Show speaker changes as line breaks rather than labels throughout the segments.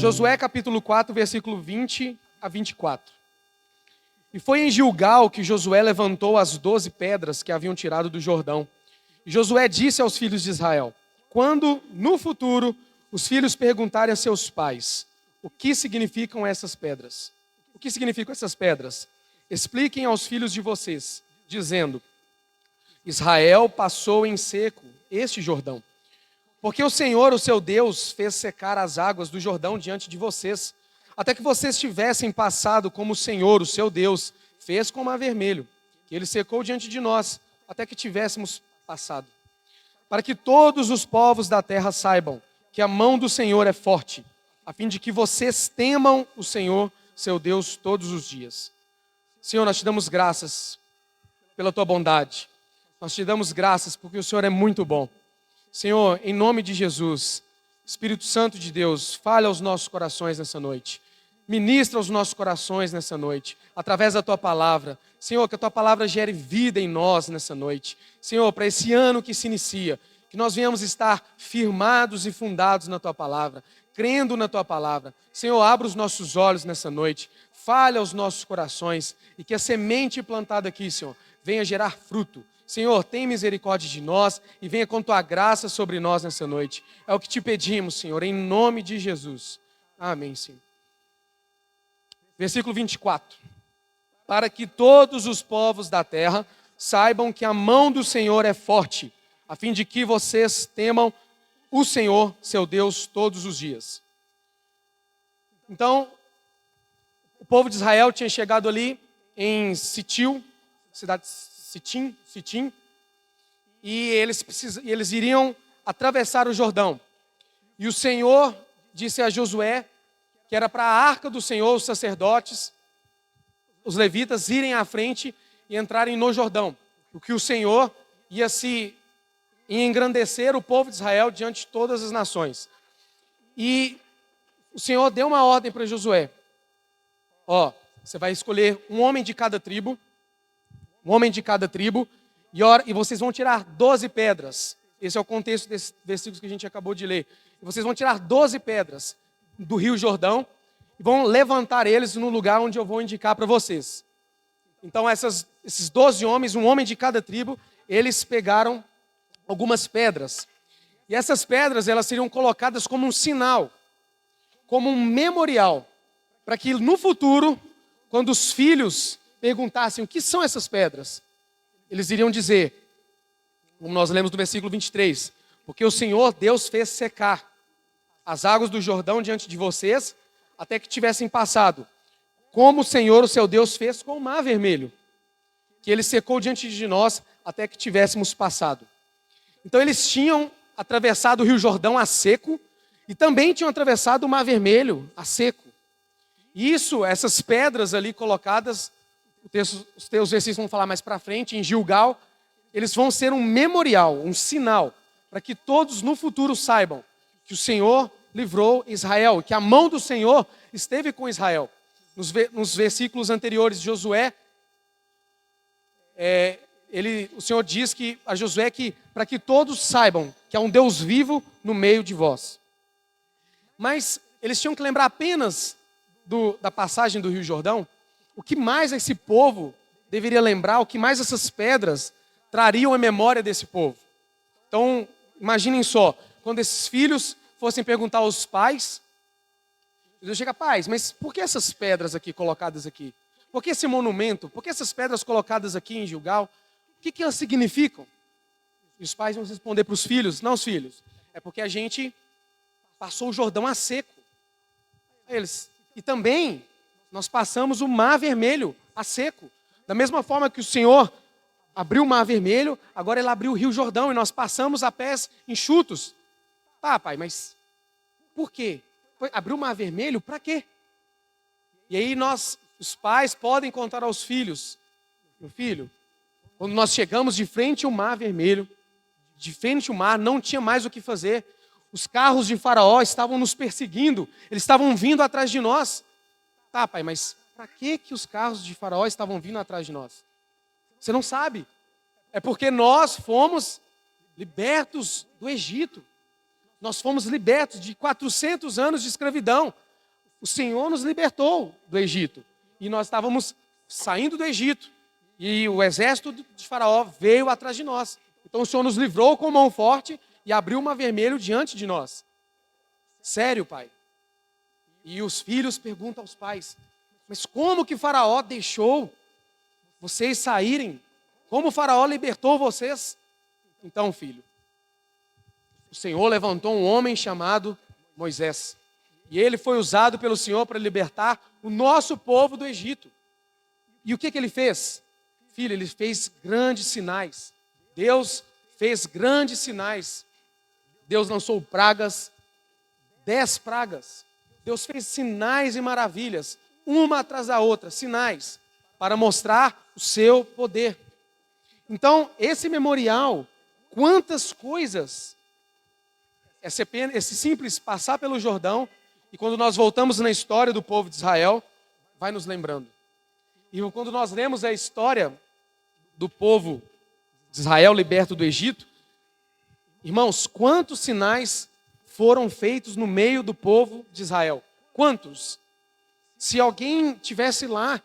Josué capítulo 4, versículo 20 a 24. E foi em Gilgal que Josué levantou as 12 pedras que haviam tirado do Jordão. E Josué disse aos filhos de Israel: quando, no futuro, os filhos perguntarem a seus pais: o que significam essas pedras? O que significam essas pedras? Expliquem aos filhos de vocês, dizendo: Israel passou em seco este Jordão. Porque o Senhor, o seu Deus, fez secar as águas do Jordão diante de vocês, até que vocês tivessem passado como o Senhor, o seu Deus, fez com o Mar Vermelho, que ele secou diante de nós, até que tivéssemos passado. Para que todos os povos da terra saibam que a mão do Senhor é forte, a fim de que vocês temam o Senhor, seu Deus, todos os dias. Senhor, nós te damos graças pela tua bondade. Nós te damos graças porque o Senhor é muito bom. Senhor, em nome de Jesus, Espírito Santo de Deus, fale aos nossos corações nessa noite. Ministra aos nossos corações nessa noite, através da tua palavra. Senhor, que a tua palavra gere vida em nós nessa noite. Senhor, para esse ano que se inicia, que nós venhamos estar firmados e fundados na tua palavra, crendo na tua palavra. Senhor, abra os nossos olhos nessa noite, fale aos nossos corações e que a semente plantada aqui, Senhor, venha gerar fruto. Senhor, tem misericórdia de nós e venha com tua graça sobre nós nessa noite. É o que te pedimos, Senhor, em nome de Jesus. Amém, Senhor. Versículo 24. Para que todos os povos da terra saibam que a mão do Senhor é forte, a fim de que vocês temam o Senhor, seu Deus, todos os dias. Então, o povo de Israel tinha chegado ali em Sitim, cidade Sitim, e eles iriam atravessar o Jordão. E o Senhor disse a Josué que era para a arca do Senhor, os sacerdotes, os levitas, irem à frente e entrarem no Jordão, porque o Senhor ia engrandecer o povo de Israel diante de todas as nações. E o Senhor deu uma ordem para Josué: você vai escolher um homem de cada tribo, e vocês vão tirar 12 pedras. Esse é o contexto desses versículos que a gente acabou de ler. E vocês vão tirar 12 pedras do rio Jordão e vão levantar eles no lugar onde eu vou indicar para vocês. Então esses 12 homens, um homem de cada tribo, eles pegaram algumas pedras. E essas pedras, elas seriam colocadas como um sinal, como um memorial, para que no futuro, quando os filhos perguntassem o que são essas pedras, eles iriam dizer, como nós lemos no versículo 23, porque o Senhor Deus fez secar as águas do Jordão diante de vocês, até que tivessem passado, como o Senhor, o seu Deus, fez com o Mar Vermelho, que ele secou diante de nós, até que tivéssemos passado. Então eles tinham atravessado o rio Jordão a seco, e também tinham atravessado o Mar Vermelho a seco. E essas pedras ali colocadas, os teus versículos vão falar mais para frente, em Gilgal, eles vão ser um memorial, um sinal, para que todos no futuro saibam que o Senhor livrou Israel, que a mão do Senhor esteve com Israel. Nos versículos anteriores de Josué, o Senhor diz a Josué que para que todos saibam que há um Deus vivo no meio de vós. Mas eles tinham que lembrar apenas da passagem do Rio Jordão. O que mais esse povo deveria lembrar, o que mais essas pedras trariam à memória desse povo. Então, imaginem só, quando esses filhos fossem perguntar aos pais, eles chegam: pais, mas por que essas pedras aqui colocadas aqui? Por que esse monumento? Por que essas pedras colocadas aqui em Gilgal? O que elas significam? E os pais vão responder para os filhos: não, os filhos, é porque a gente passou o Jordão a seco. E também nós passamos o Mar Vermelho a seco. Da mesma forma que o Senhor abriu o Mar Vermelho, agora ele abriu o Rio Jordão e nós passamos a pés enxutos. Tá, pai, mas por quê? Abriu o Mar Vermelho para quê? E aí os pais podem contar aos filhos: meu filho, quando nós chegamos de frente ao Mar Vermelho, de frente ao mar, não tinha mais o que fazer. Os carros de Faraó estavam nos perseguindo, eles estavam vindo atrás de nós. Tá, pai, mas para que os carros de Faraó estavam vindo atrás de nós? Você não sabe. É porque nós fomos libertos do Egito. Nós fomos libertos de 400 anos de escravidão. o Senhor nos libertou do Egito. E nós estávamos saindo do Egito. E o exército de Faraó veio atrás de nós. Então o Senhor nos livrou com mão forte e abriu o mar vermelho diante de nós. Sério, pai? E os filhos perguntam aos pais: mas como que Faraó deixou vocês saírem? Como o Faraó libertou vocês? Então, filho, o Senhor levantou um homem chamado Moisés. E ele foi usado pelo Senhor para libertar o nosso povo do Egito. E o que ele fez? Filho, ele fez grandes sinais. Deus fez grandes sinais. Deus lançou pragas, 10 pragas. Deus fez sinais e maravilhas, uma atrás da outra, sinais, para mostrar o seu poder. Então, esse memorial, quantas coisas, esse simples passar pelo Jordão, e quando nós voltamos na história do povo de Israel, vai nos lembrando. E quando nós lemos a história do povo de Israel liberto do Egito, irmãos, quantos sinais foram feitos no meio do povo de Israel? Quantos? Se alguém tivesse lá,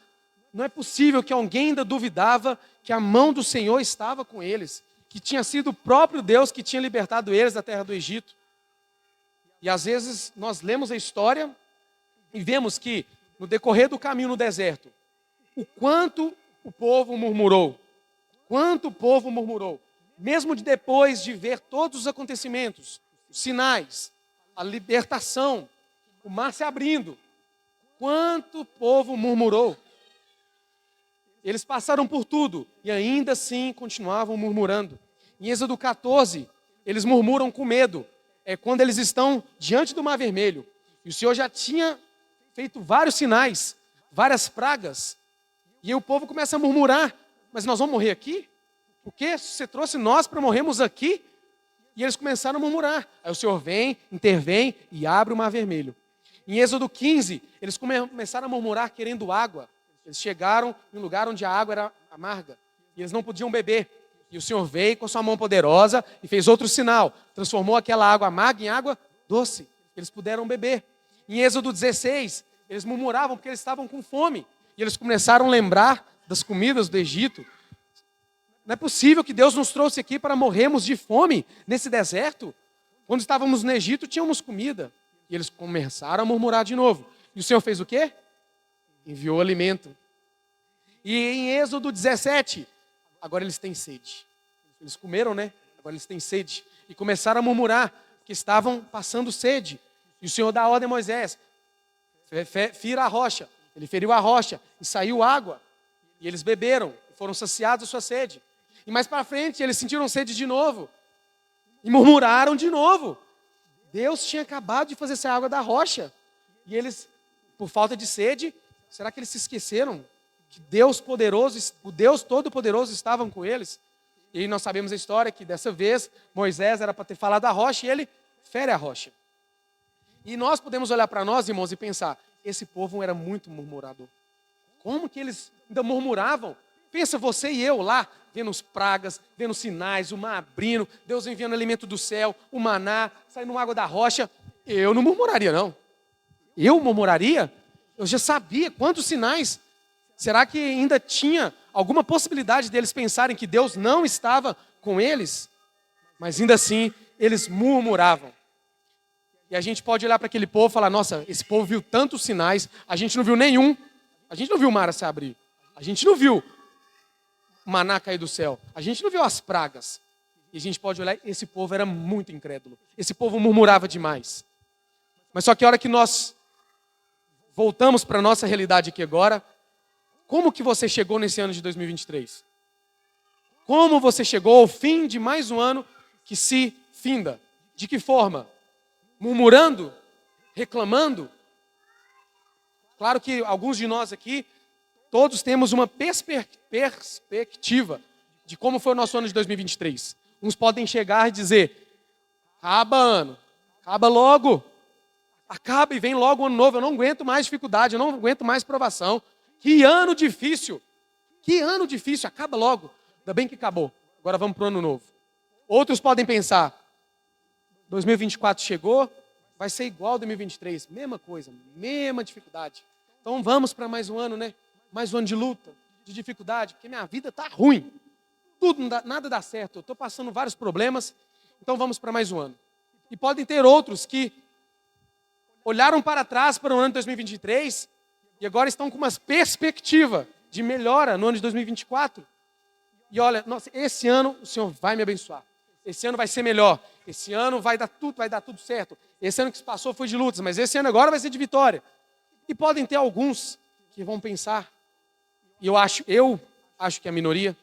não é possível que alguém ainda duvidava que a mão do Senhor estava com eles, que tinha sido o próprio Deus que tinha libertado eles da terra do Egito. E às vezes nós lemos a história e vemos que no decorrer do caminho no deserto, o quanto o povo murmurou, mesmo depois de ver todos os acontecimentos, os sinais, a libertação, o mar se abrindo, quanto o povo murmurou. Eles passaram por tudo e ainda assim continuavam murmurando. Em Êxodo 14, eles murmuram com medo. É quando eles estão diante do Mar Vermelho. E o Senhor já tinha feito vários sinais, várias pragas. E o povo começa a murmurar: mas nós vamos morrer aqui? Porque você trouxe nós para morrermos aqui? E eles começaram a murmurar. Aí o Senhor vem, intervém e abre o Mar Vermelho. Em Êxodo 15, eles começaram a murmurar querendo água. Eles chegaram em um lugar onde a água era amarga e eles não podiam beber. E o Senhor veio com sua mão poderosa e fez outro sinal. Transformou aquela água amarga em água doce. Eles puderam beber. Em Êxodo 16, eles murmuravam porque eles estavam com fome. E eles começaram a lembrar das comidas do Egito. Não é possível que Deus nos trouxe aqui para morrermos de fome nesse deserto. Quando estávamos no Egito, tínhamos comida. E eles começaram a murmurar de novo. E o Senhor fez o quê? Enviou alimento. E em Êxodo 17, agora eles têm sede. Eles comeram, né? Agora eles têm sede. E começaram a murmurar que estavam passando sede. E o Senhor dá a ordem a Moisés: fira a rocha. Ele feriu a rocha e saiu água. E eles beberam, foram saciados a sua sede. E mais para frente, eles sentiram sede de novo. E murmuraram de novo. Deus tinha acabado de fazer essa água da rocha. E eles, por falta de sede, será que eles se esqueceram que Deus poderoso, o Deus Todo-Poderoso estava com eles? E aí nós sabemos a história que dessa vez Moisés era para ter falado da rocha e ele fere a rocha. E nós podemos olhar para nós, irmãos, e pensar: esse povo era muito murmurador. Como que eles ainda murmuravam? Pensa você e eu lá, vendo as pragas, vendo sinais, o mar abrindo, Deus enviando alimento do céu, o maná, saindo água da rocha. Eu não murmuraria, não. Eu murmuraria? Eu já sabia quantos sinais. Será que ainda tinha alguma possibilidade deles pensarem que Deus não estava com eles? Mas ainda assim, eles murmuravam. E a gente pode olhar para aquele povo e falar: nossa, esse povo viu tantos sinais, a gente não viu nenhum. A gente não viu o mar se abrir. A gente não viu o maná cair do céu. A gente não viu as pragas. E a gente pode olhar: esse povo era muito incrédulo. Esse povo murmurava demais. Mas só que a hora que nós voltamos para a nossa realidade aqui agora, como que você chegou nesse ano de 2023? Como você chegou ao fim de mais um ano que se finda? De que forma? Murmurando? Reclamando? Claro que alguns de nós aqui, todos temos uma perspectiva de como foi o nosso ano de 2023. Uns podem chegar e dizer: acaba ano, acaba logo. Acaba e vem logo o ano novo, eu não aguento mais dificuldade, eu não aguento mais provação. Que ano difícil, acaba logo. Ainda bem que acabou, agora vamos para o ano novo. Outros podem pensar: 2024 chegou, vai ser igual a 2023, mesma coisa, mesma dificuldade. Então vamos para mais um ano, né? Mais um ano de luta, de dificuldade, porque minha vida está ruim. Tudo, nada dá certo, eu estou passando vários problemas, então vamos para mais um ano. E podem ter outros que olharam para trás para o ano de 2023 e agora estão com uma perspectiva de melhora no ano de 2024. E olha, nossa, esse ano o Senhor vai me abençoar. Esse ano vai ser melhor. Esse ano vai dar tudo certo. Esse ano que se passou foi de lutas, mas esse ano agora vai ser de vitória. E podem ter alguns que vão pensar, e eu acho que é a minoria,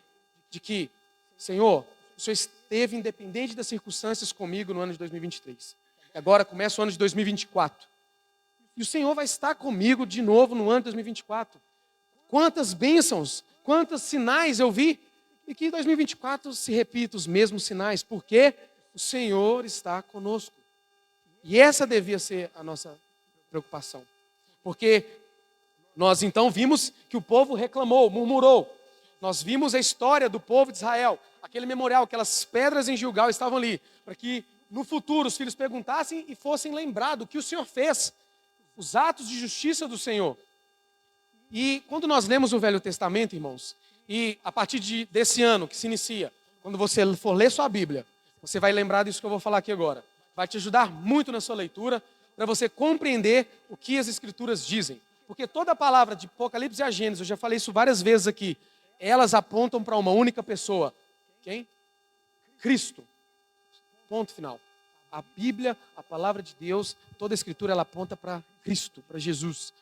de que, Senhor, o Senhor esteve independente das circunstâncias comigo no ano de 2023. E agora começa o ano de 2024. E o Senhor vai estar comigo de novo no ano de 2024. Quantas bênçãos, quantos sinais eu vi. E que em 2024 se repita os mesmos sinais, porque o Senhor está conosco. E essa devia ser a nossa preocupação. Porque nós então vimos que o povo reclamou, murmurou. Nós vimos a história do povo de Israel, aquele memorial, aquelas pedras em Gilgal estavam ali, para que no futuro os filhos perguntassem e fossem lembrados o que o Senhor fez, os atos de justiça do Senhor. E quando nós lemos o Velho Testamento, irmãos, e a partir desse ano que se inicia, quando você for ler sua Bíblia, você vai lembrar disso que eu vou falar aqui agora. Vai te ajudar muito na sua leitura, para você compreender o que as Escrituras dizem. Porque toda a palavra de Apocalipse e a Gênesis, eu já falei isso várias vezes aqui, elas apontam para uma única pessoa. Quem? Cristo. Ponto final. A Bíblia, a palavra de Deus, toda a Escritura, ela aponta para Cristo, para Jesus.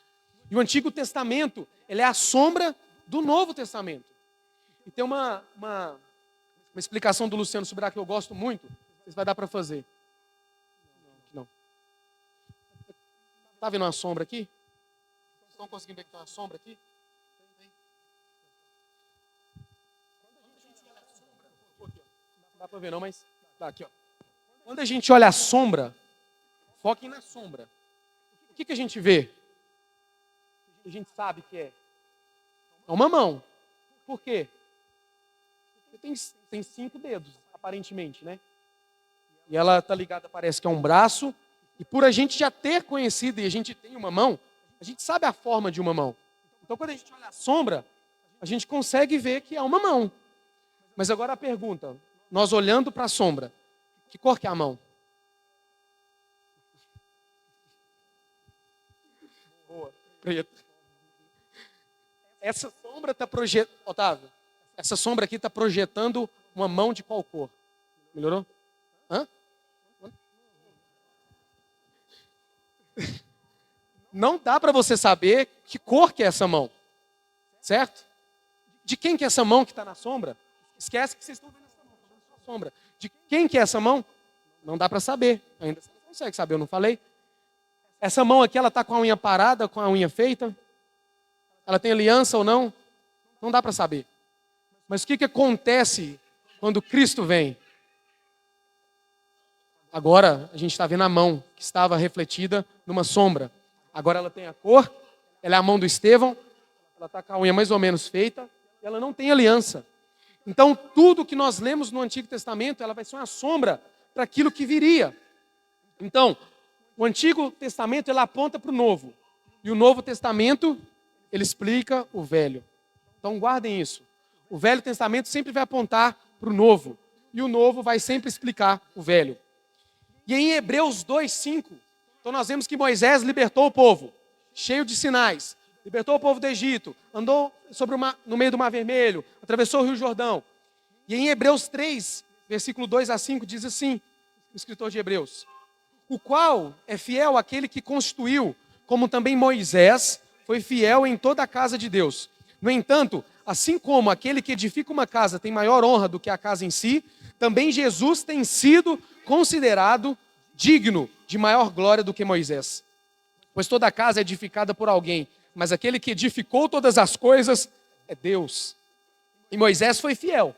E o Antigo Testamento, ele é a sombra do Novo Testamento. E tem uma explicação do Luciano Subirá que eu gosto muito, não sei se vai dar para fazer. Não. Está vendo uma sombra aqui? Estão conseguindo ver que tem uma sombra aqui? Não dá para ver não, mas tá aqui, ó. Quando a gente olha a sombra, foquem na sombra. O que a gente vê? O que a gente sabe que é? É uma mão. Por quê? Porque tem 5 dedos, aparentemente, né? E ela está ligada, parece que é um braço. E por a gente já ter conhecido e a gente tem uma mão, a gente sabe a forma de uma mão. Então, quando a gente olha a sombra, a gente consegue ver que é uma mão. Mas agora a pergunta, nós olhando para a sombra, que cor que é a mão? Boa, preta. Essa sombra está projetando, Otávio, essa sombra aqui está projetando uma mão de qual cor? Melhorou? Hã? Não dá para você saber que cor que é essa mão, certo? De quem que é essa mão que está na sombra? Esquece que vocês estão vendo essa mão, está vendo sua sombra. De quem que é essa mão? Não dá para saber, ainda você não consegue saber, eu não falei. Essa mão aqui, ela está com a unha parada, com a unha feita? Ela tem aliança ou não? Não dá para saber. Mas o que acontece quando Cristo vem? Agora a gente está vendo a mão que estava refletida numa sombra. Agora ela tem a cor, ela é a mão do Estevão, ela está com a unha mais ou menos feita, e ela não tem aliança. Então tudo que nós lemos no Antigo Testamento, ela vai ser uma sombra para aquilo que viria. Então, o Antigo Testamento, ele aponta para o Novo. E o Novo Testamento, ele explica o Velho. Então guardem isso. O Velho Testamento sempre vai apontar para o Novo. E o Novo vai sempre explicar o Velho. E em Hebreus 2:5, então nós vemos que Moisés libertou o povo, cheio de sinais. Libertou o povo do Egito, andou no meio do Mar Vermelho, atravessou o Rio Jordão. E em Hebreus 3, versículo 2-5, diz assim, o escritor de Hebreus: o qual é fiel àquele que constituiu, como também Moisés foi fiel em toda a casa de Deus. No entanto, assim como aquele que edifica uma casa tem maior honra do que a casa em si, também Jesus tem sido considerado digno de maior glória do que Moisés. Pois toda a casa é edificada por alguém, mas aquele que edificou todas as coisas é Deus. E Moisés foi fiel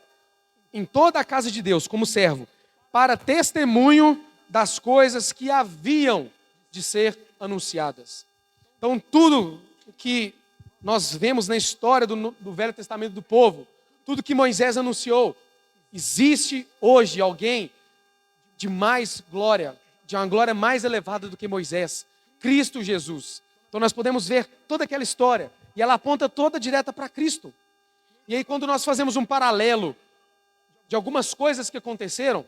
em toda a casa de Deus, como servo, para testemunho das coisas que haviam de ser anunciadas. Então, tudo que nós vemos na história do Velho Testamento do povo, tudo que Moisés anunciou, existe hoje alguém de mais glória, de uma glória mais elevada do que Moisés, Cristo Jesus. Então nós podemos ver toda aquela história, e ela aponta toda direta para Cristo. E aí quando nós fazemos um paralelo de algumas coisas que aconteceram,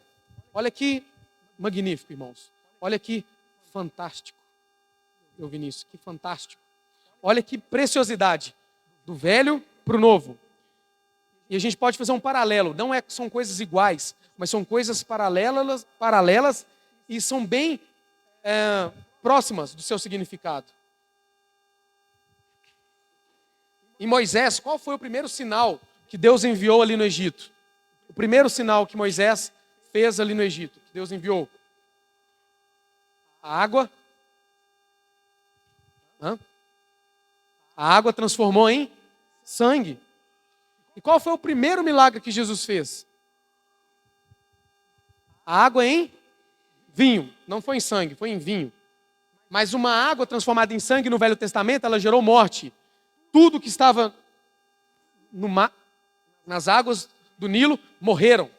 olha que magnífico, irmãos. Olha que fantástico. Eu vi nisso, que fantástico. Olha que preciosidade, do velho para o novo. E a gente pode fazer um paralelo, não é que são coisas iguais, mas são coisas paralelas e são bem próximas do seu significado. Em Moisés, qual foi o primeiro sinal que Deus enviou ali no Egito? O primeiro sinal que Moisés fez ali no Egito, que Deus enviou? A água. A água transformou em sangue. E qual foi o primeiro milagre que Jesus fez? A água em vinho. Não foi em sangue, foi em vinho. Mas uma água transformada em sangue no Velho Testamento, ela gerou morte. Tudo que estava no mar, nas águas do Nilo, morreram.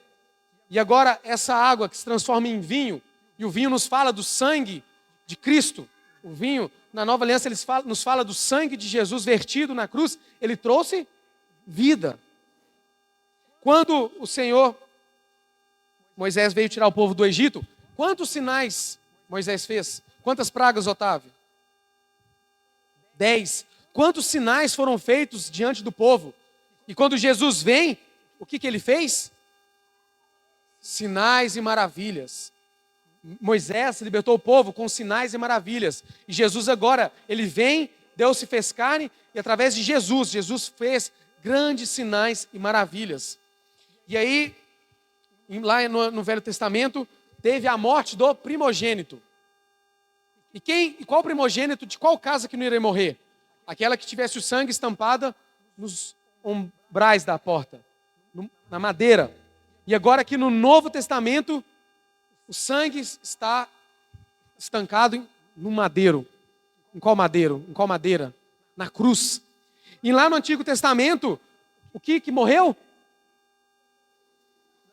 E agora essa água que se transforma em vinho, e o vinho nos fala do sangue de Cristo. O vinho, na Nova Aliança, nos fala do sangue de Jesus vertido na cruz. Ele trouxe vida. Quando o Senhor, Moisés veio tirar o povo do Egito, quantos sinais Moisés fez? Quantas pragas, Otávio? 10. Quantos sinais foram feitos diante do povo? E quando Jesus vem, o que ele fez? Sinais e maravilhas. Moisés libertou o povo com sinais e maravilhas. E Jesus agora, ele vem, Deus se fez carne, e através de Jesus fez grandes sinais e maravilhas. E aí, lá no Velho Testamento, teve a morte do primogênito. E qual primogênito de qual casa que não iria morrer? Aquela que tivesse o sangue estampado nos umbrais da porta, na madeira. E agora aqui no Novo Testamento, o sangue está estancado no madeiro. Em qual madeiro? Em qual madeira? Na cruz. E lá no Antigo Testamento, o que morreu?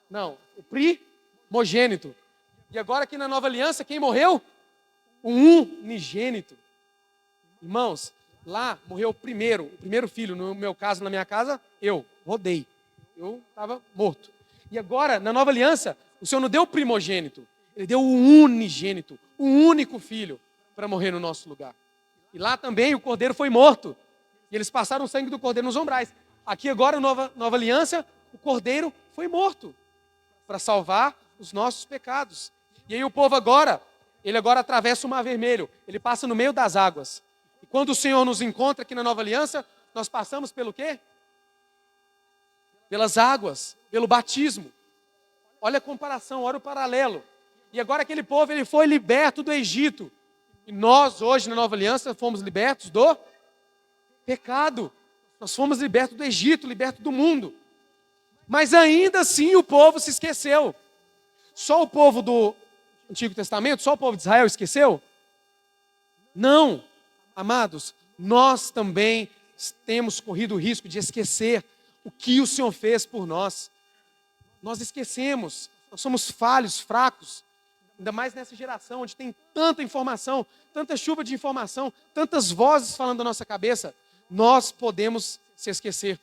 Não, o primogênito. E agora aqui na Nova Aliança, quem morreu? O unigênito. Irmãos, lá morreu o primeiro filho. No meu caso, na minha casa, eu rodei. Eu estava morto. E agora, na Nova Aliança, o Senhor não deu o primogênito. Ele deu o unigênito, o único filho, para morrer no nosso lugar. E lá também o cordeiro foi morto. E eles passaram o sangue do cordeiro nos umbrais. Aqui agora, Nova Aliança, o cordeiro foi morto para salvar os nossos pecados. E aí o povo agora, ele agora atravessa o Mar Vermelho. Ele passa no meio das águas. E quando o Senhor nos encontra aqui na Nova Aliança, nós passamos pelo quê? Pelas águas, pelo batismo. Olha a comparação, olha o paralelo. E agora aquele povo, ele foi liberto do Egito. E nós, hoje, na Nova Aliança, fomos libertos do pecado. Nós fomos libertos do Egito, libertos do mundo. Mas ainda assim o povo se esqueceu. Só o povo do Antigo Testamento, só o povo de Israel esqueceu? Não, amados, nós também temos corrido o risco de esquecer o que o Senhor fez por nós. Nós esquecemos, nós somos falhos, fracos, ainda mais nessa geração onde tem tanta informação, tanta chuva de informação, tantas vozes falando na nossa cabeça, nós podemos se esquecer.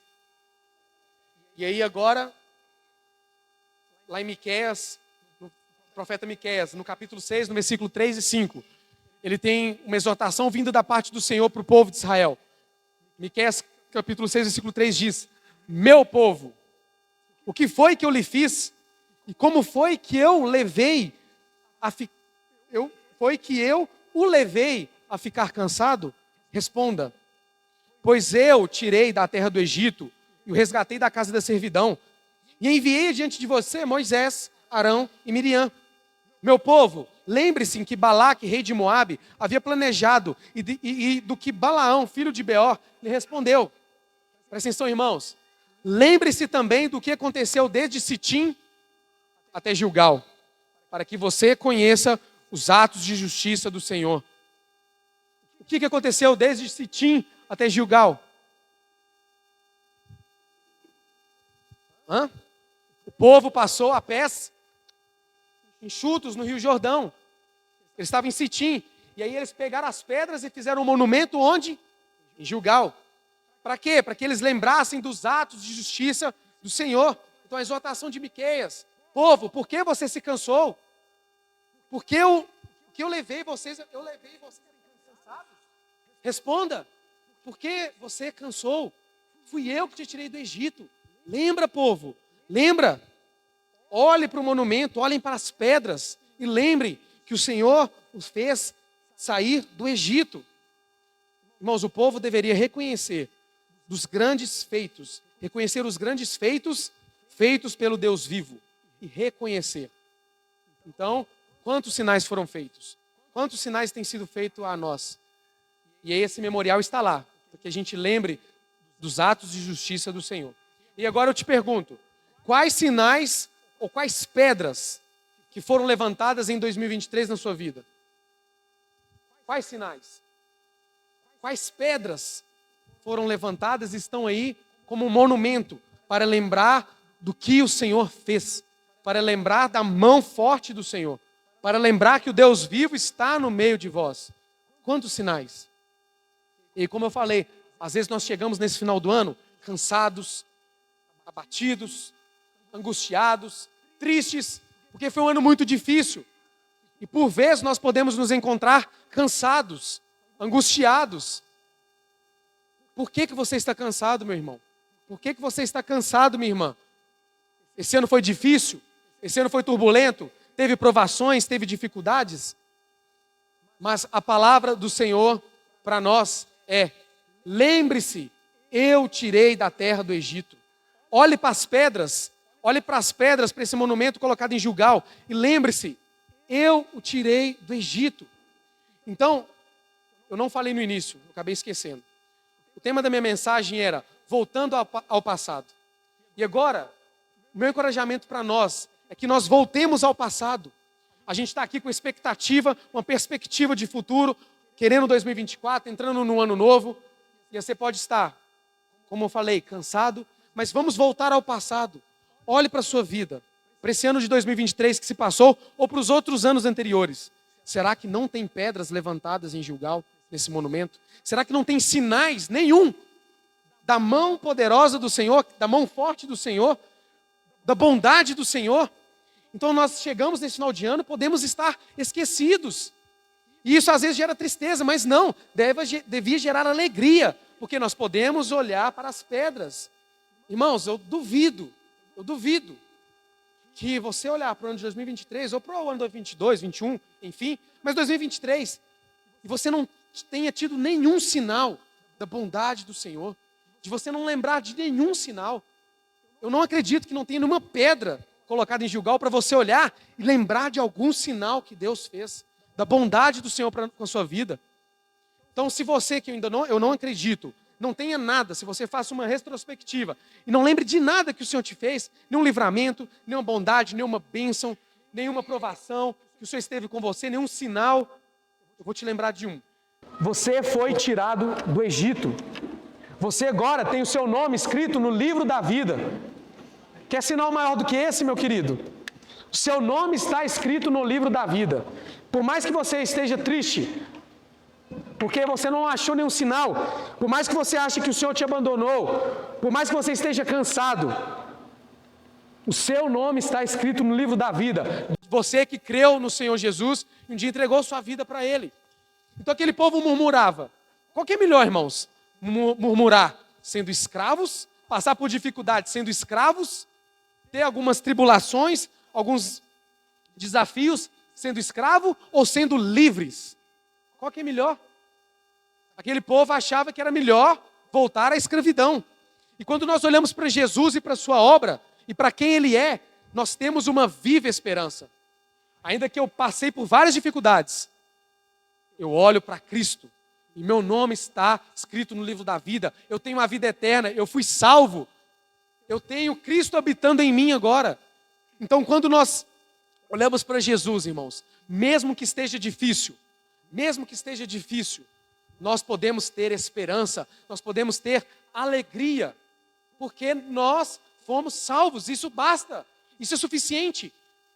E aí agora, lá em Miqueias, no profeta Miqueias, no capítulo 6, no versículo 3 e 5, ele tem uma exortação vinda da parte do Senhor para o povo de Israel. Miqueias, capítulo 6, versículo 3 diz: meu povo, o que foi que eu lhe fiz? E como foi que eu levei o levei a ficar cansado? Responda: pois eu tirei da terra do Egito e o resgatei da casa da servidão, e enviei diante de você Moisés, Arão e Miriam. Meu povo, lembre-se que Balaque, rei de Moabe, havia planejado, e do que Balaão, filho de Beor, lhe respondeu. Presta atenção, irmãos. Lembre-se também do que aconteceu desde Sitim até Gilgal, para que você conheça os atos de justiça do Senhor. O que aconteceu desde Sitim até Gilgal? O povo passou a pés enxutos no Rio Jordão. Eles estavam em Sitim. E aí eles pegaram as pedras e fizeram um monumento onde? Em Gilgal. Para quê? Para que eles lembrassem dos atos de justiça do Senhor. Então a exortação de Miqueias: povo, por que você se cansou? Por que eu levei vocês cansados? Responda: por que você cansou? Fui eu que te tirei do Egito. Lembra, povo, lembra. Olhe para o monumento, olhem para as pedras e lembrem que o Senhor os fez sair do Egito. Irmãos, o povo deveria reconhecer os grandes feitos feitos pelo Deus vivo e reconhecer. Então, quantos sinais foram feitos? Quantos sinais têm sido feitos a nós? E aí esse memorial está lá, para que a gente lembre dos atos de justiça do Senhor. E agora eu te pergunto, quais sinais ou quais pedras que foram levantadas em 2023 na sua vida? Quais sinais? Quais pedras foram levantadas e estão aí como um monumento para lembrar do que o Senhor fez, para lembrar da mão forte do Senhor, para lembrar que o Deus vivo está no meio de vós? Quantos sinais? E como eu falei, às vezes nós chegamos nesse final do ano cansados, abatidos, angustiados, tristes, porque foi um ano muito difícil. E por vezes nós podemos nos encontrar cansados, angustiados. Por que você está cansado, meu irmão? Por que você está cansado, minha irmã? Esse ano foi difícil? Esse ano foi turbulento? Teve provações, teve dificuldades? Mas a palavra do Senhor para nós é: lembre-se, eu tirei da terra do Egito. Olhe para as pedras, para esse monumento colocado em Gilgal, e lembre-se, eu o tirei do Egito. Então, eu não falei no início, eu acabei esquecendo. O tema da minha mensagem era voltando ao passado. E agora, o meu encorajamento para nós é que nós voltemos ao passado. A gente está aqui com expectativa, uma perspectiva de futuro, querendo 2024, entrando no ano novo. E você pode estar, como eu falei, cansado, mas vamos voltar ao passado. Olhe para a sua vida, para esse ano de 2023 que se passou, ou para os outros anos anteriores. Será que não tem pedras levantadas em Gilgal, nesse monumento? Será que não tem sinais nenhum da mão poderosa do Senhor, da mão forte do Senhor, da bondade do Senhor? Então nós chegamos nesse final de ano, podemos estar esquecidos. E isso às vezes gera tristeza, mas não, devia gerar alegria, porque nós podemos olhar para as pedras. Irmãos, eu duvido que você olhar para o ano de 2023, ou para o ano de 2022, 2021, enfim, mas 2023, e você não tenha tido nenhum sinal da bondade do Senhor, de você não lembrar de nenhum sinal. Eu não acredito que não tenha nenhuma pedra colocada em Gilgal para você olhar e lembrar de algum sinal que Deus fez, da bondade do Senhor com a sua vida. Então, se você, que eu não acredito, não tenha nada, se você faça uma retrospectiva e não lembre de nada que o Senhor te fez, nenhum livramento, nenhuma bondade, nenhuma bênção, nenhuma provação, que o Senhor esteve com você, nenhum sinal, eu vou te lembrar de um. Você foi tirado do Egito. Você agora tem o seu nome escrito no livro da vida. Quer sinal maior do que esse, meu querido? O seu nome está escrito no livro da vida. Por mais que você esteja triste, porque você não achou nenhum sinal, por mais que você ache que o Senhor te abandonou, por mais que você esteja cansado, o seu nome está escrito no livro da vida. Você que creu no Senhor Jesus e um dia entregou sua vida para Ele. Então aquele povo murmurava. Qual que é melhor, irmãos? Murmurar sendo escravos, passar por dificuldades sendo escravos, ter algumas tribulações, alguns desafios sendo escravo ou sendo livres? Qual que é melhor? Aquele povo achava que era melhor voltar à escravidão. E quando nós olhamos para Jesus e para a sua obra, e para quem Ele é, nós temos uma viva esperança. Ainda que eu passei por várias dificuldades, eu olho para Cristo, e meu nome está escrito no livro da vida. Eu tenho uma vida eterna, eu fui salvo. Eu tenho Cristo habitando em mim agora. Então, quando nós olhamos para Jesus, irmãos, mesmo que esteja difícil, nós podemos ter esperança, nós podemos ter alegria, porque nós fomos salvos, isso basta, isso é suficiente.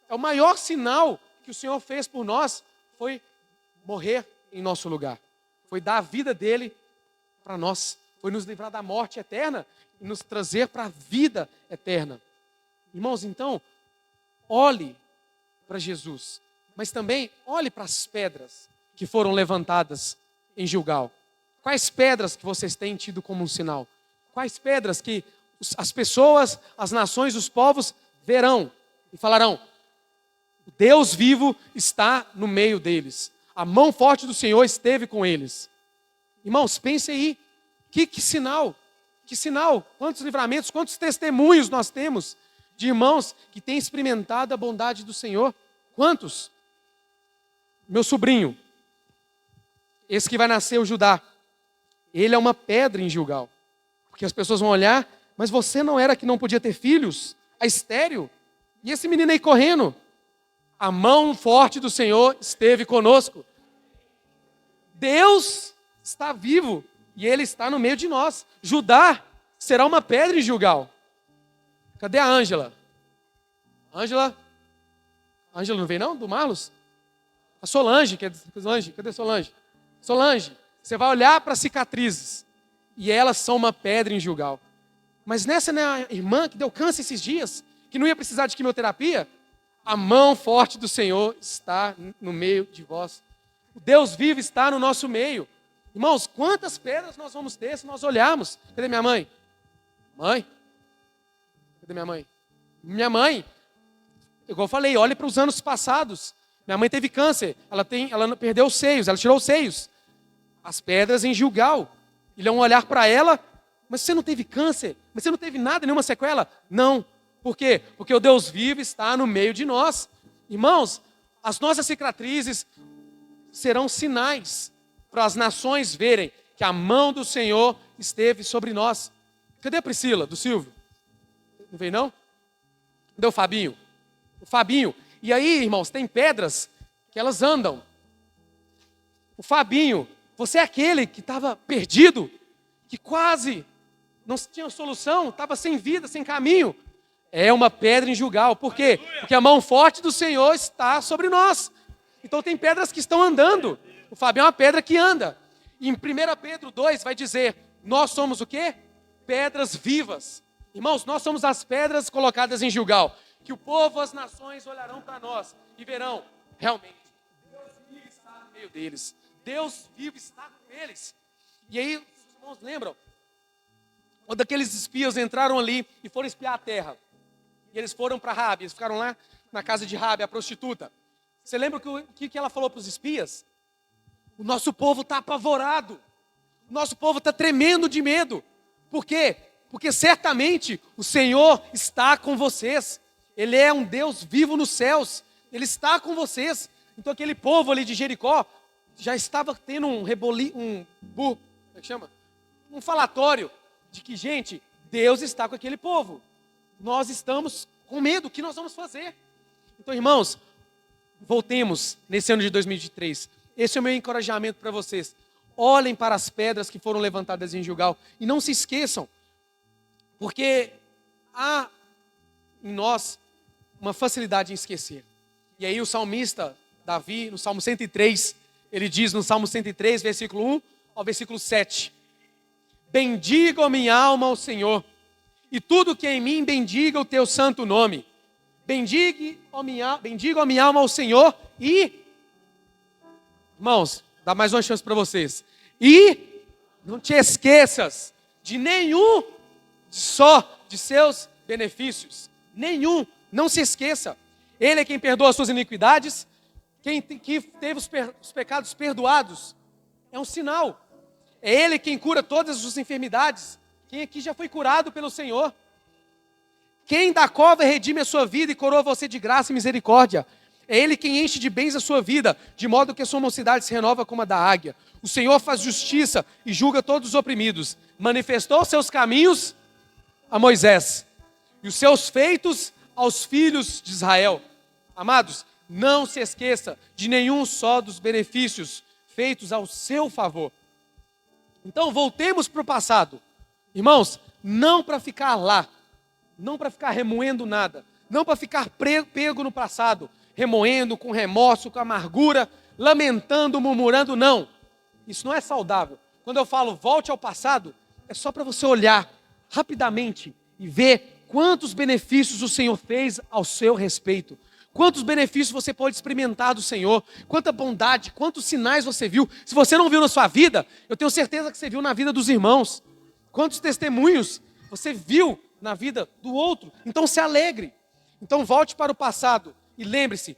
É o maior sinal que o Senhor fez por nós, foi morrer em nosso lugar. Foi dar a vida dele para nós. Foi nos livrar da morte eterna e nos trazer para a vida eterna. Irmãos, então, olhe para Jesus, mas também olhe para as pedras que foram levantadas em Gilgal. Quais pedras que vocês têm tido como um sinal? Quais pedras que as pessoas, as nações, os povos verão e falarão: o Deus vivo está no meio deles. A mão forte do Senhor esteve com eles. Irmãos, pense aí. Que sinal. Que sinal. Quantos livramentos, quantos testemunhos nós temos de irmãos que têm experimentado a bondade do Senhor. Quantos? Meu sobrinho, esse que vai nascer, o Judá, ele é uma pedra em Gilgal. Porque as pessoas vão olhar: mas você não era que não podia ter filhos? A estéril? E esse menino aí correndo? A mão forte do Senhor esteve conosco. Deus está vivo e Ele está no meio de nós. Judá será uma pedra em Gilgal. Cadê a Ângela? Ângela não veio não? Do Marlos? A Solange, cadê Solange? Solange, você vai olhar para as cicatrizes e elas são uma pedra em Gilgal. Mas nessa, né, a irmã que deu câncer esses dias, que não ia precisar de quimioterapia, a mão forte do Senhor está no meio de vós. O Deus vivo está no nosso meio. Irmãos, quantas pedras nós vamos ter se nós olharmos? Cadê minha mãe? Mãe? Cadê minha mãe? Minha mãe, igual eu falei, olhe para os anos passados. Minha mãe teve câncer, ela perdeu os seios, ela tirou os seios. As pedras em Gilgal. Ele é um olhar para ela: mas você não teve câncer? Mas você não teve nada, nenhuma sequela? Não. Por quê? Porque o Deus vivo está no meio de nós. Irmãos, as nossas cicatrizes serão sinais para as nações verem que a mão do Senhor esteve sobre nós. Cadê a Priscila, do Silvio? Não veio não? Cadê o Fabinho? O Fabinho. E aí, irmãos, tem pedras que elas andam. O Fabinho, você é aquele que estava perdido, que quase não tinha solução, estava sem vida, sem caminho. É uma pedra em Gilgal. Por quê? Porque a mão forte do Senhor está sobre nós. Então tem pedras que estão andando. O Fabinho é uma pedra que anda. E em 1 Pedro 2 vai dizer: nós somos o quê? Pedras vivas. Irmãos, nós somos as pedras colocadas em Gilgal. Que o povo, as nações olharão para nós e verão: realmente, Deus vivo está no meio deles. Deus vivo está com eles. E aí, os irmãos lembram? Quando aqueles espias entraram ali e foram espiar a terra. E eles foram para Rabi, eles ficaram lá na casa de Rabi, a prostituta. Você lembra o que ela falou para os espias? O nosso povo está apavorado. O nosso povo está tremendo de medo. Por quê? Porque certamente o Senhor está com vocês. Ele é um Deus vivo nos céus. Ele está com vocês. Então aquele povo ali de Jericó já estava tendo um falatório de que, gente, Deus está com aquele povo. Nós estamos com medo. O que nós vamos fazer? Então, irmãos, voltemos nesse ano de 2023. Esse é o meu encorajamento para vocês. Olhem para as pedras que foram levantadas em Gilgal e não se esqueçam, porque há em nós uma facilidade em esquecer. E aí o salmista Davi, no Salmo 103, ele diz no Salmo 103, versículo 1 ao versículo 7: bendiga a minha alma ao Senhor, e tudo que em mim bendiga o teu santo nome. Bendiga a minha alma ao Senhor e... Irmãos, dá mais uma chance para vocês. E não te esqueças de nenhum só de seus benefícios. Nenhum. Não se esqueça. Ele é quem perdoa as suas iniquidades, que teve os pecados perdoados. É um sinal. É Ele quem cura todas as suas enfermidades. Quem aqui já foi curado pelo Senhor? Quem da cova redime a sua vida e coroa você de graça e misericórdia? É Ele quem enche de bens a sua vida, de modo que a sua mocidade se renova como a da águia. O Senhor faz justiça e julga todos os oprimidos. Manifestou seus caminhos a Moisés e os seus feitos aos filhos de Israel. Amados, não se esqueça de nenhum só dos benefícios feitos ao seu favor. Então voltemos para o passado. Irmãos, não para ficar lá, não para ficar remoendo nada, não para ficar pego no passado. remoendo, com remorso, com amargura, lamentando, murmurando. Não, isso não é saudável. Quando eu falo volte ao passado, é só para você olhar rapidamente e ver quantos benefícios o Senhor fez ao seu respeito. Quantos benefícios você pode experimentar do Senhor, quanta bondade, quantos sinais você viu. Se você não viu na sua vida, eu tenho certeza que você viu na vida dos irmãos. Quantos testemunhos você viu na vida do outro. Então se alegre. Então volte para o passado e lembre-se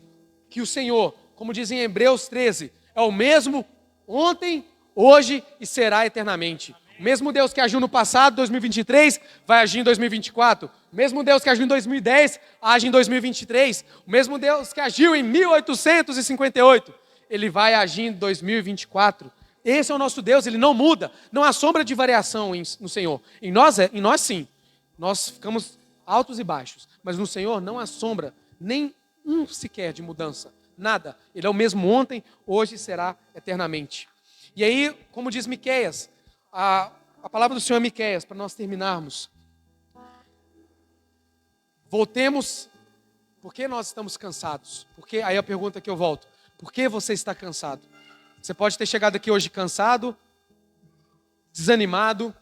que o Senhor, como diz em Hebreus 13, é o mesmo ontem, hoje e será eternamente. O mesmo Deus que agiu no passado, 2023, vai agir em 2024. O mesmo Deus que agiu em 2010, age em 2023. O mesmo Deus que agiu em 1858, Ele vai agir em 2024. Esse é o nosso Deus, Ele não muda. Não há sombra de variação no Senhor. Em nós sim. Nós ficamos altos e baixos. Mas no Senhor não há sombra, nem um sequer de mudança. Nada. Ele é o mesmo ontem, hoje e será eternamente. E aí, como diz Miqueias, a palavra do Senhor é Miqueias, para nós terminarmos. Voltemos, por que nós estamos cansados? Porque aí a pergunta que eu volto, por que você está cansado? Você pode ter chegado aqui hoje cansado, desanimado,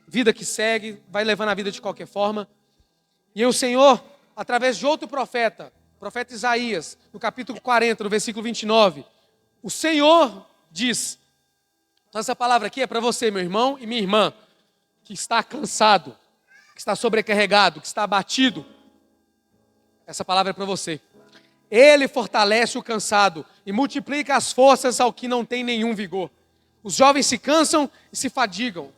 vida que segue, vai levando a vida de qualquer forma. E o Senhor, através de outro profeta, o profeta Isaías, no capítulo 40, no versículo 29, o Senhor diz, então essa palavra aqui é para você, meu irmão e minha irmã, que está cansado, que está sobrecarregado, que está abatido. Essa palavra é para você. Ele fortalece o cansado e multiplica as forças ao que não tem nenhum vigor. Os jovens se cansam e se fatigam,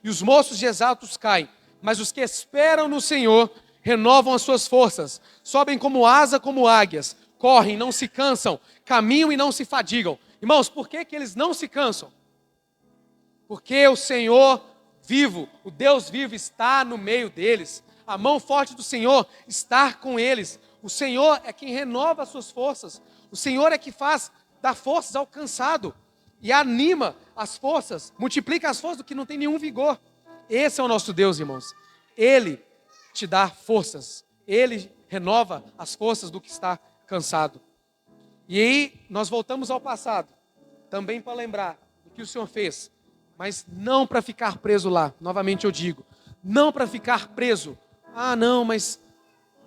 e os moços de exaltos caem. Mas os que esperam no Senhor renovam as suas forças, sobem como asa, como águias, correm, não se cansam, caminham e não se fadigam. Irmãos, por que eles não se cansam? Porque o Senhor vivo, o Deus vivo está no meio deles. A mão forte do Senhor está com eles. O Senhor é quem renova as suas forças. O Senhor é que faz dar forças ao cansado e anima as forças, multiplica as forças do que não tem nenhum vigor. Esse é o nosso Deus, irmãos. Ele te dá forças. Ele renova as forças do que está cansado. E aí nós voltamos ao passado, também para lembrar do que o Senhor fez, mas não para ficar preso lá. Novamente eu digo, não para ficar preso. Ah, não, mas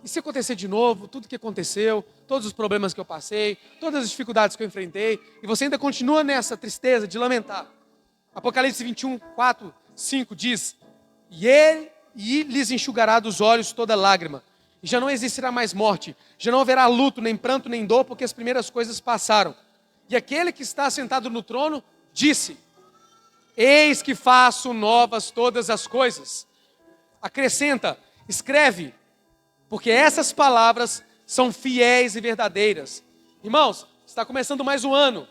e se acontecer de novo, tudo que aconteceu, todos os problemas que eu passei, todas as dificuldades que eu enfrentei, e você ainda continua nessa tristeza de lamentar. Apocalipse 21, 4, 5 diz, e lhes enxugará dos olhos toda lágrima, e já não existirá mais morte, já não haverá luto, nem pranto, nem dor, porque as primeiras coisas passaram. E aquele que está sentado no trono disse, eis que faço novas todas as coisas. Acrescenta, escreve, porque essas palavras são fiéis e verdadeiras. Irmãos, está começando mais um ano.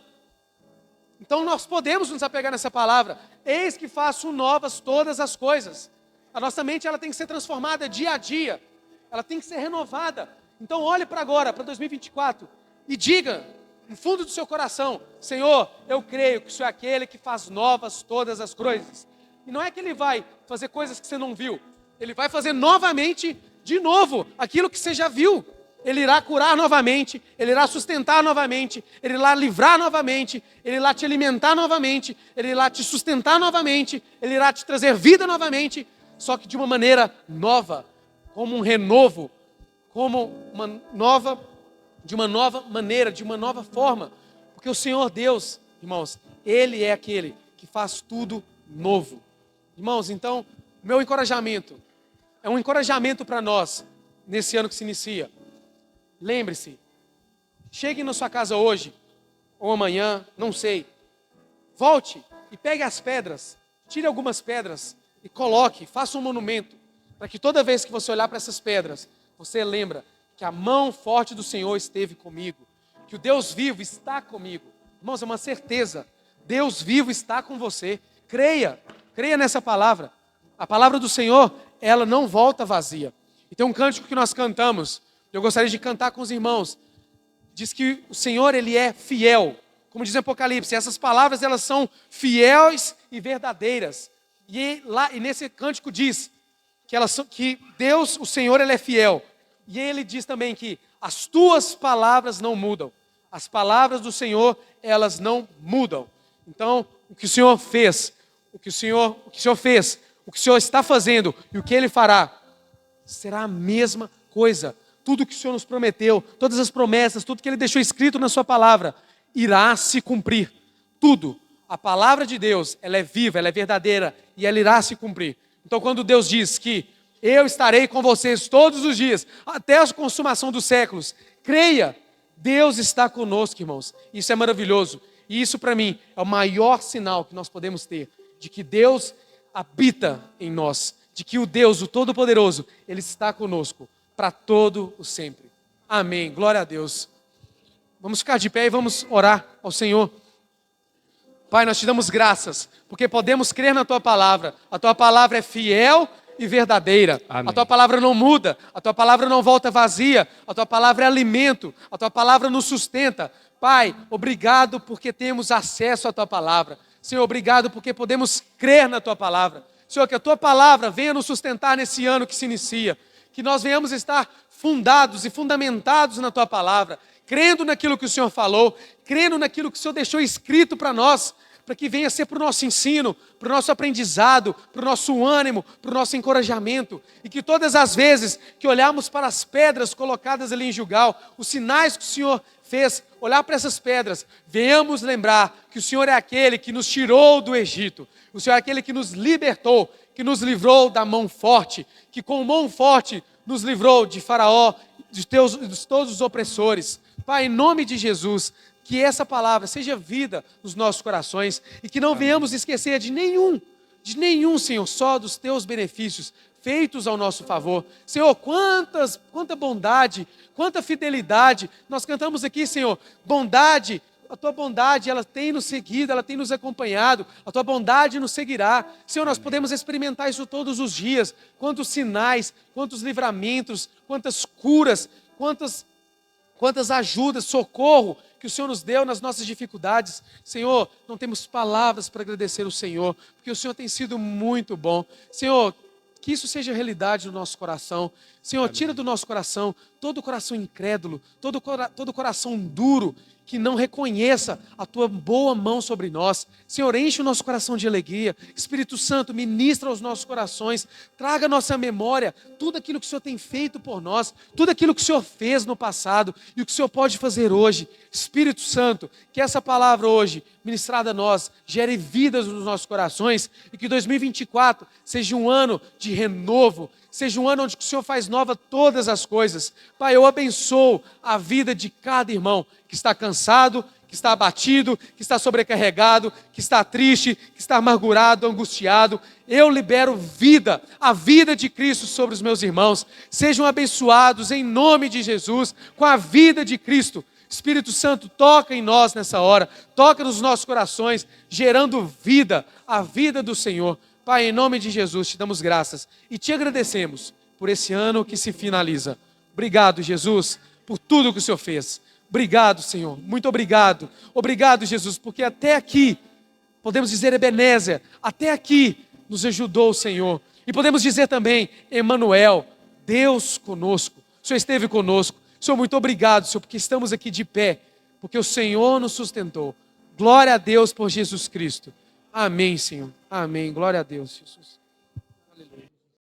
Então nós podemos nos apegar nessa palavra. Eis que faço novas todas as coisas. A nossa mente ela tem que ser transformada dia a dia. Ela tem que ser renovada. Então olhe para agora, para 2024, e diga, no fundo do seu coração, Senhor, eu creio que o Senhor é aquele que faz novas todas as coisas. E não é que Ele vai fazer coisas que você não viu. Ele vai fazer novamente, de novo, aquilo que você já viu. Ele irá curar novamente, Ele irá sustentar novamente, Ele irá livrar novamente, Ele irá te alimentar novamente, Ele irá te sustentar novamente, Ele irá te trazer vida novamente, só que de uma maneira nova, como um renovo, de uma nova maneira, de uma nova forma. Porque o Senhor Deus, irmãos, Ele é aquele que faz tudo novo. Irmãos, então, meu encorajamento, é um encorajamento para nós, nesse ano que se inicia. Lembre-se, chegue na sua casa hoje, ou amanhã, não sei. Volte e pegue as pedras, tire algumas pedras e coloque, faça um monumento, para que toda vez que você olhar para essas pedras, você lembra que a mão forte do Senhor esteve comigo, que o Deus vivo está comigo. Irmãos, é uma certeza, Deus vivo está com você. Creia nessa palavra. A palavra do Senhor, ela não volta vazia. E tem um cântico que nós cantamos, eu gostaria de cantar com os irmãos. Diz que o Senhor, Ele é fiel. Como diz em Apocalipse, essas palavras, elas são fiéis e verdadeiras. E nesse cântico diz que Deus, o Senhor, Ele é fiel. E Ele diz também que As tuas palavras não mudam. As palavras do Senhor, elas não mudam. Então, o que o Senhor fez, o que o Senhor fez, o que o Senhor está fazendo e o que Ele fará, será a mesma coisa. Tudo que o Senhor nos prometeu, todas as promessas, tudo que Ele deixou escrito na sua palavra, irá se cumprir. Tudo. A palavra de Deus, ela é viva, ela é verdadeira e ela irá se cumprir. Então, quando Deus diz que eu estarei com vocês todos os dias, até a consumação dos séculos, creia, Deus está conosco, irmãos. Isso é maravilhoso. E isso, para mim, é o maior sinal que nós podemos ter, de que Deus habita em nós, de que o Deus, o Todo-Poderoso, Ele está conosco, para todo o sempre. Amém. Glória a Deus. Vamos ficar de pé e vamos orar ao Senhor. Pai, nós te damos graças, porque podemos crer na Tua palavra. A Tua palavra é fiel e verdadeira. Amém. A Tua palavra não muda, a Tua palavra não volta vazia, a Tua palavra é alimento, a Tua palavra nos sustenta. Pai, obrigado porque temos acesso à Tua palavra. Senhor, obrigado porque podemos crer na Tua palavra. Senhor, que a Tua palavra venha nos sustentar nesse ano que se inicia. Que nós venhamos estar fundados e fundamentados na Tua palavra, crendo naquilo que o Senhor falou, crendo naquilo que o Senhor deixou escrito para nós, para que venha ser para o nosso ensino, para o nosso aprendizado, para o nosso ânimo, para o nosso encorajamento. E que todas as vezes que olharmos para as pedras colocadas ali em Gilgal, os sinais que o Senhor fez, olhar para essas pedras, venhamos lembrar que o Senhor é aquele que nos tirou do Egito, o Senhor é aquele que nos libertou, que nos livrou da mão forte, que com mão forte nos livrou de Faraó, de todos os opressores. Pai, em nome de Jesus, que essa palavra seja vida nos nossos corações e que não venhamos esquecer de nenhum, Senhor, só dos Teus benefícios feitos ao nosso favor. Senhor, quanta bondade, quanta fidelidade. Nós cantamos aqui, Senhor, bondade. A Tua bondade, ela tem nos seguido, ela tem nos acompanhado. A Tua bondade nos seguirá. Senhor, nós podemos experimentar isso todos os dias. Quantos sinais, quantos livramentos, quantas curas, quantas ajudas, socorro que o Senhor nos deu nas nossas dificuldades. Senhor, não temos palavras para agradecer o Senhor, porque o Senhor tem sido muito bom. Senhor, que isso seja realidade no nosso coração. Senhor, amém. Tira do nosso coração todo coração incrédulo, todo coração duro, que não reconheça a Tua boa mão sobre nós. Senhor, enche o nosso coração de alegria. Espírito Santo, ministra aos nossos corações, traga à nossa memória tudo aquilo que o Senhor tem feito por nós, tudo aquilo que o Senhor fez no passado e o que o Senhor pode fazer hoje. Espírito Santo, que essa palavra hoje, ministrada a nós, gere vidas nos nossos corações e que 2024 seja um ano de renovo, seja um ano onde o Senhor faz nova todas as coisas. Pai, eu abençoo a vida de cada irmão que está cansado, que está abatido, que está sobrecarregado, que está triste, que está amargurado, angustiado. Eu libero vida, a vida de Cristo sobre os meus irmãos. Sejam abençoados em nome de Jesus, com a vida de Cristo. Espírito Santo, toca em nós nessa hora, toca nos nossos corações, gerando vida, a vida do Senhor. Pai, em nome de Jesus, te damos graças e te agradecemos por esse ano que se finaliza. Obrigado, Jesus, por tudo que o Senhor fez. Obrigado, Senhor, muito obrigado. Obrigado, Jesus, porque até aqui, podemos dizer Ebenezer, até aqui nos ajudou o Senhor. E podemos dizer também, Emanuel, Deus conosco. O Senhor esteve conosco. Senhor, muito obrigado, Senhor, porque estamos aqui de pé, porque o Senhor nos sustentou. Glória a Deus por Jesus Cristo. Amém, Senhor. Amém. Glória a Deus, Jesus. Aleluia.